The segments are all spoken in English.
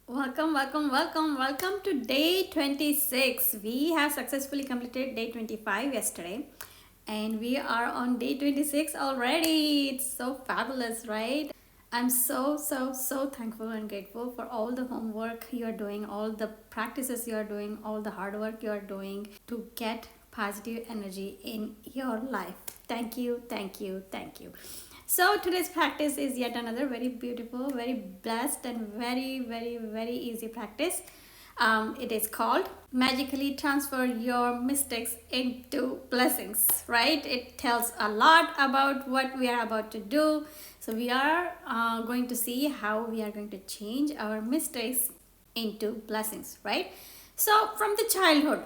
Welcome to day 26. We have successfully completed day 25 yesterday, and we are on day 26 already. It's so fabulous, right? I'm so thankful and grateful for all the homework you are doing, all the practices you are doing, all the hard work you are doing to get positive energy in your life. Thank you, thank you, thank you. So today's practice is yet another very beautiful, very blessed, and very easy practice. It is called magically transfer your mistakes into blessings, right? It tells a lot about what we are about to do. So we are going to see how we are going to change our mistakes into blessings, right? So from the childhood,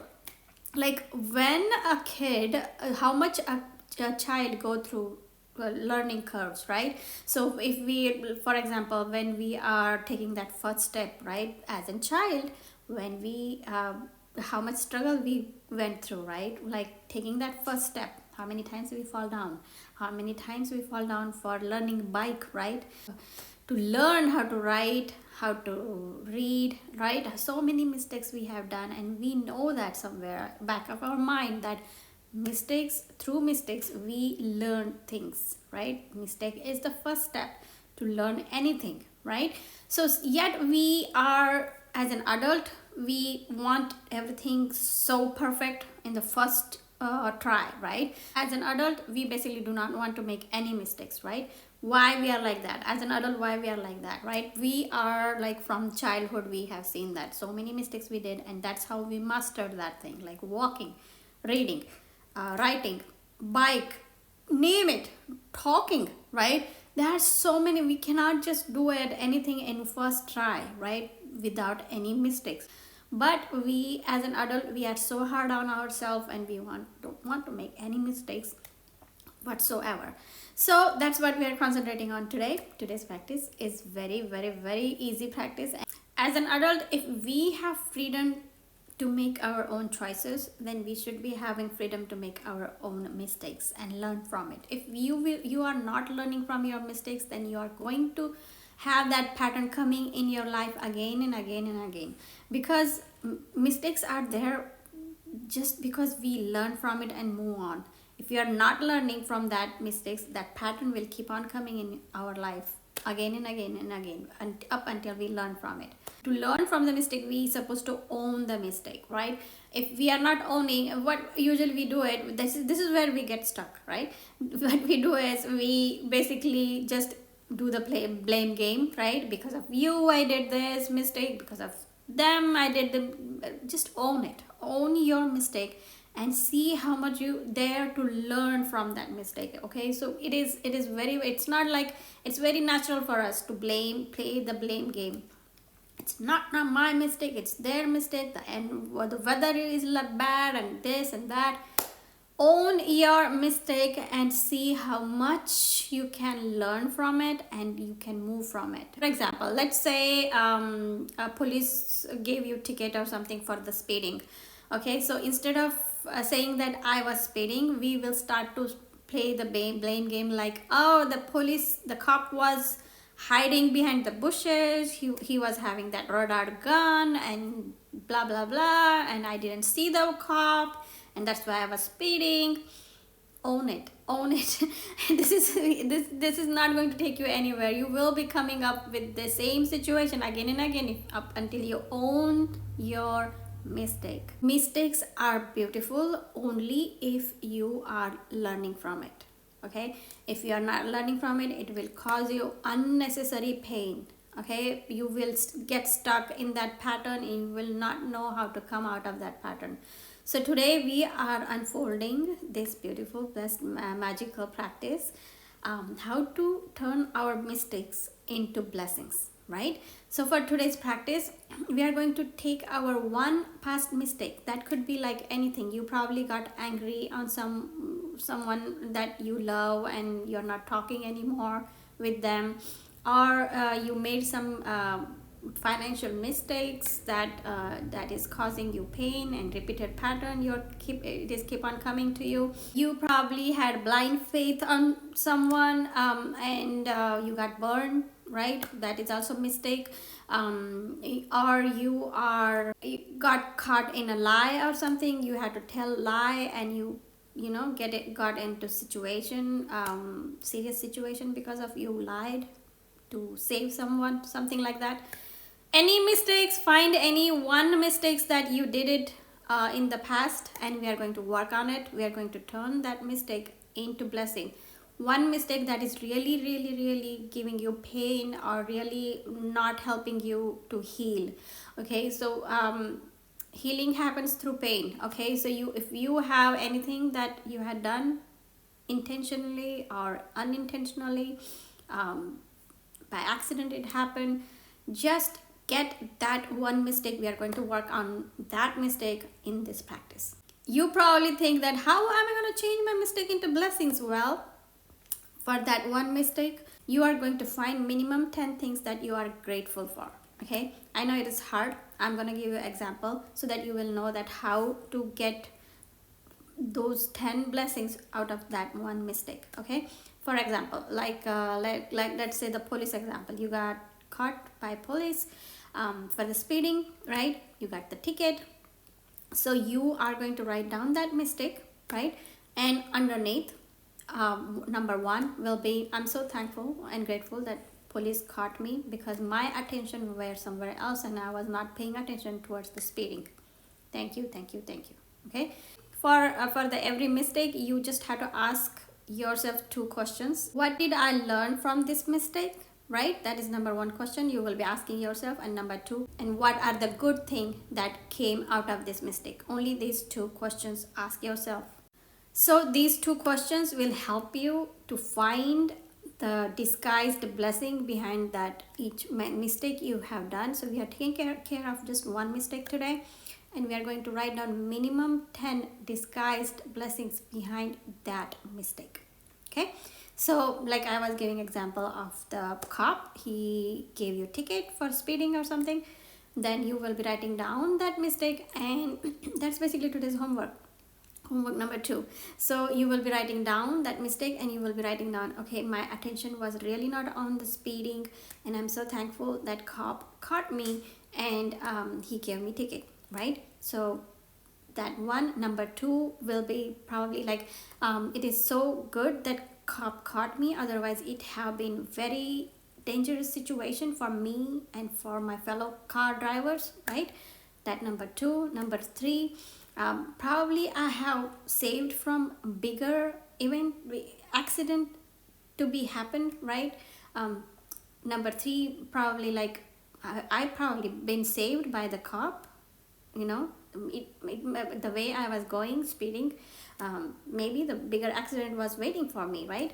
like when a kid, how much a child go through learning curves, right? So if we, for example, when we are taking that first step, right, as a child, when we how much struggle we went through, right? Like taking that first step, how many times we fall down, how many times we fall down for learning bike, right? To learn how to write, how to read, right? So many mistakes we have done, and we know that somewhere back of our mind that through mistakes we learn things, right? Mistake is the first step to learn anything, right? So yet we are, as an adult, we want everything so perfect in the first try, right? As an adult, we basically do not want to make any mistakes, right? Why we are like that? As an adult, why we are like that, right? We are like, from childhood we have seen that so many mistakes we did, and that's how we mastered that thing, like walking, reading, writing, bike, name it, talking, right? There are so many. We cannot just do it anything in first try, right, without any mistakes. But we, as an adult, we are so hard on ourselves, and we don't want to make any mistakes whatsoever. So that's what we are concentrating on today. Today's practice is very easy practice. As an adult, if we have freedom to make our own choices, then we should be having freedom to make our own mistakes and learn from it. If you are not learning from your mistakes, then you are going to have that pattern coming in your life again and again and again, because mistakes are there just because we learn from it and move on. If we are not learning from that mistakes, that pattern will keep on coming in our life again and again and again, and up until we learn from it. To learn from the mistake, we supposed to own the mistake, right? If we are not owning, what usually we do it, this is where we get stuck, right? What we do is we basically just do the blame game, right? Because of you I did this mistake, because of them I did the, just own it, own your mistake, and see how much you dare to learn from that mistake. Okay, so it is very, it's not like, it's very natural for us to play the blame game. It's not my mistake, it's their mistake, and the weather is bad and this and that. Own your mistake and see how much you can learn from it, and you can move from it. For example, let's say a police gave you ticket or something for the speeding. Okay, so instead of saying that I was speeding, we will start to play the blame game, like, oh, the cop was hiding behind the bushes, he was having that radar gun and blah blah blah, and I didn't see the cop, and that's why I was speeding. Own it, own it. This is not going to take you anywhere. You will be coming up with the same situation again and again, up until you own your mistake. Mistakes are beautiful only if you are learning from it. Okay, if you are not learning from it, it will cause you unnecessary pain. Okay, you will get stuck in that pattern, and you will not know how to come out of that pattern. So today we are unfolding this beautiful plus magical practice, how to turn our mistakes into blessings, right? So for today's practice, we are going to take our one past mistake. That could be like anything. You probably got angry on someone that you love, and you're not talking anymore with them, or you made some financial mistakes that is causing you pain, and repeated pattern it is keep on coming to you. You probably had blind faith on someone, and you got burned, right? That is also mistake. or you got caught in a lie or something, you had to tell lie, and you know got into situation, serious situation because of you lied to save someone, something like that. Any mistakes, find any one mistakes that you did it in the past, and we are going to work on it. We are going to turn that mistake into blessing. One mistake that is really really really giving you pain or really not helping you to heal. Okay, so healing happens through pain. Okay, so if you have anything that you had done intentionally or unintentionally, by accident it happened, just get that one mistake. We are going to work on that mistake in this practice. You probably think that how am I going to change my mistake into blessings? Well, for that one mistake, you are going to find minimum 10 things that you are grateful for. Okay, I know it is hard. I'm going to give you an example so that you will know that how to get those 10 blessings out of that one mistake. Okay, for example, like let's say the police example. You got caught by police for the speeding, right? You got the ticket. So you are going to write down that mistake, right? And underneath, number one will be, I'm so thankful and grateful that police caught me because my attention were somewhere else and I was not paying attention towards the speeding. Thank you, thank you, thank you. Okay, for the every mistake, you just have to ask yourself two questions. What did I learn from this mistake? Right, that is number one question you will be asking yourself. And number two, and what are the good things that came out of this mistake? Only these two questions ask yourself. So these two questions will help you to find the disguised blessing behind that each mistake you have done. So we are taking care of just one mistake today, and we are going to write down minimum 10 disguised blessings behind that mistake. Okay, so like I was giving example of the cop, he gave you a ticket for speeding or something. Then you will be writing down that mistake, and that's basically today's homework number 2. So you will be writing down that mistake, and you will be writing down, okay, my attention was really not on the speeding, and I'm so thankful that cop caught me, and he gave me ticket, right? So that one. Number 2 will be probably like, it is so good that cop caught me, otherwise it have been very dangerous situation for me and for my fellow car drivers, right? That number 2. Number 3, probably I have saved from bigger event, accident to be happened, right? Number 3, probably like I probably been saved by the cop, you know, the way I was going speeding, maybe the bigger accident was waiting for me, right?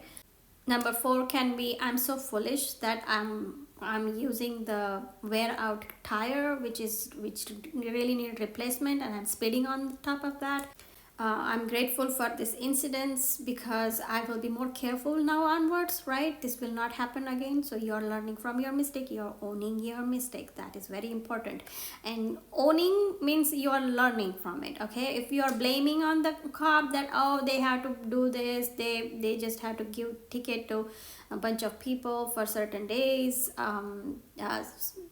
Number 4 can be, I'm so foolish that I'm using the wear out tire which really need replacement, and I'm speeding on top of that. I'm grateful for this incidents because I will be more careful now onwards, right? This will not happen again. So you're learning from your mistake, you're owning your mistake. That is very important. And owning means you are learning from it, okay? If you are blaming on the cop that, oh, they have to do this, they just have to give ticket to a bunch of people for certain days,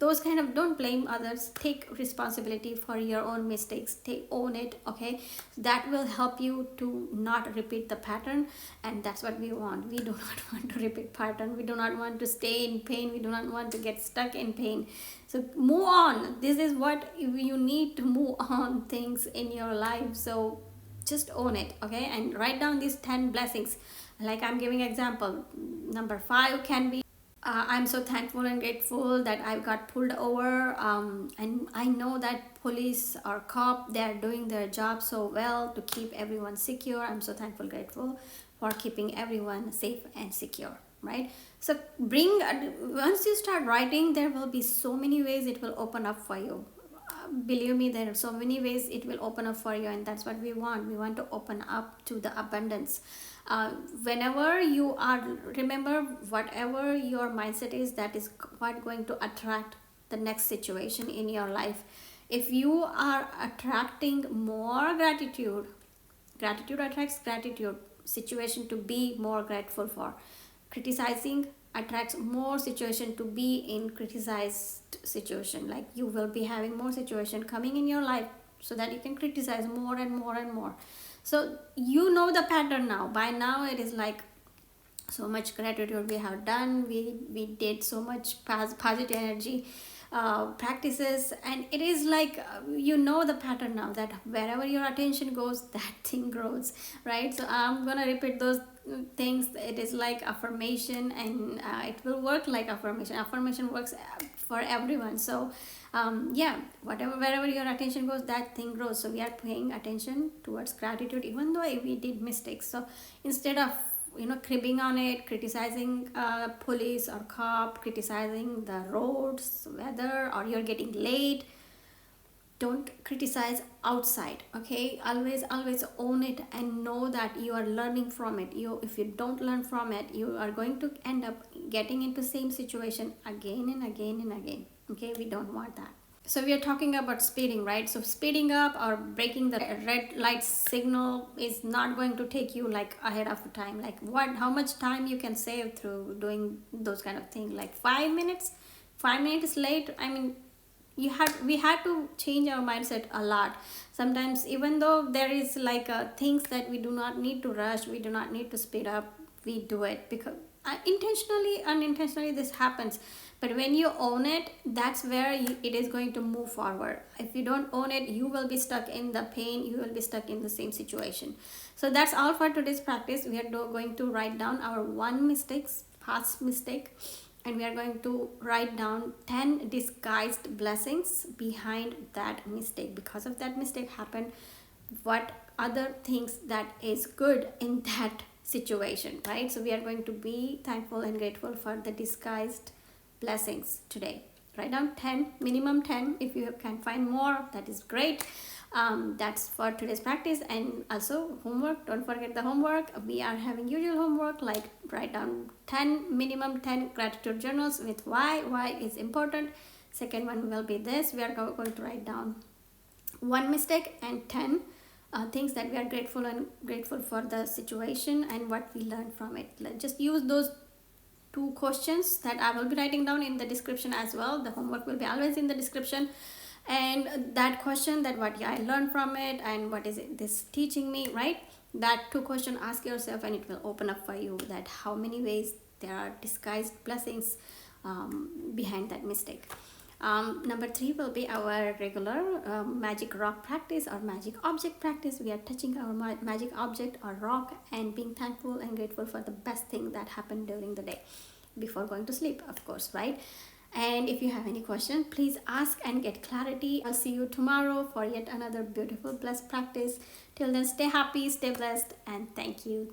those kind of, don't blame others. Take responsibility for your own mistakes. Own it, okay? That will help you to not repeat the pattern, and that's what we want. We do not want to repeat pattern. We do not want to stay in pain. We do not want to get stuck in pain. So move on. This is what you need to move on things in your life. So just own it, okay? And write down these 10 blessings. Like I'm giving example. Number 5 can be, I'm so thankful and grateful that I got pulled over, and I know that police or cop, they are doing their job so well to keep everyone secure. I'm so thankful, grateful for keeping everyone safe and secure, right? So once you start writing, there will be so many ways it will open up for you. Believe me, there are so many ways it will open up for you, and that's what we want. We want to open up to the abundance. Whenever you are, remember, whatever your mindset is, that is what going to attract the next situation in your life. If you are attracting more gratitude attracts gratitude, situation to be more grateful for. Criticizing attracts more situation to be in criticized situation. Like you will be having more situation coming in your life so that you can criticize more and more and more. So you know the pattern now. By now it is like so much gratitude we have done, we did so much positive energy practices, and it is like you know the pattern now, that wherever your attention goes that thing grows, right? So I'm gonna repeat those things. It is like affirmation, and it will work like affirmation works for everyone. So yeah, whatever, wherever your attention goes that thing grows. So we are paying attention towards gratitude even though we did mistakes. So instead of cribbing on it, criticizing police or cop, criticizing the roads, weather, or you're getting late, don't criticize outside. Okay, always own it and know that you are learning from it. If you don't learn from it, you are going to end up getting into same situation again and again and again. Okay, we don't want that. So we are talking about speeding, right? So speeding up or breaking the red light signal is not going to take you like ahead of time. Like how much time you can save through doing those kind of things? Like 5 minutes, 5 minutes late. I mean, we had to change our mindset a lot. Sometimes even though there is like things that we do not need to rush, we do not need to speed up, we do it because intentionally, unintentionally this happens. But when you own it, that's where it is going to move forward. If you don't own it, you will be stuck in the pain, you will be stuck in the same situation. So that's all for today's practice. We are going to write down our past mistake, and we are going to write down 10 disguised blessings behind that mistake. Because of that mistake happened, what other things that is good in that situation, right? So we are going to be thankful and grateful for the disguised blessings today. Write down 10, minimum 10. If you can find more, that is great. That's for today's practice. And also homework, don't forget the homework. We are having usual homework, like write down minimum 10 gratitude journals with why is important. Second one will be this. We are going to write down one mistake and 10 things that we are grateful for the situation and what we learned from it. Just use those 2 questions that I will be writing down in the description as well. The homework will be always in the description. And that question, that what I learned from it and what is it this teaching me, right? That 2 question, ask yourself, and it will open up for you that how many ways there are disguised blessings behind that mistake. Number 3 will be our regular magic rock practice or magic object practice. We are touching our magic object or rock and being thankful and grateful for the best thing that happened during the day before going to sleep, of course, right? And if you have any question, please ask and get clarity. I'll see you tomorrow for yet another beautiful blessed practice. Till then, stay happy, stay blessed, and thank you.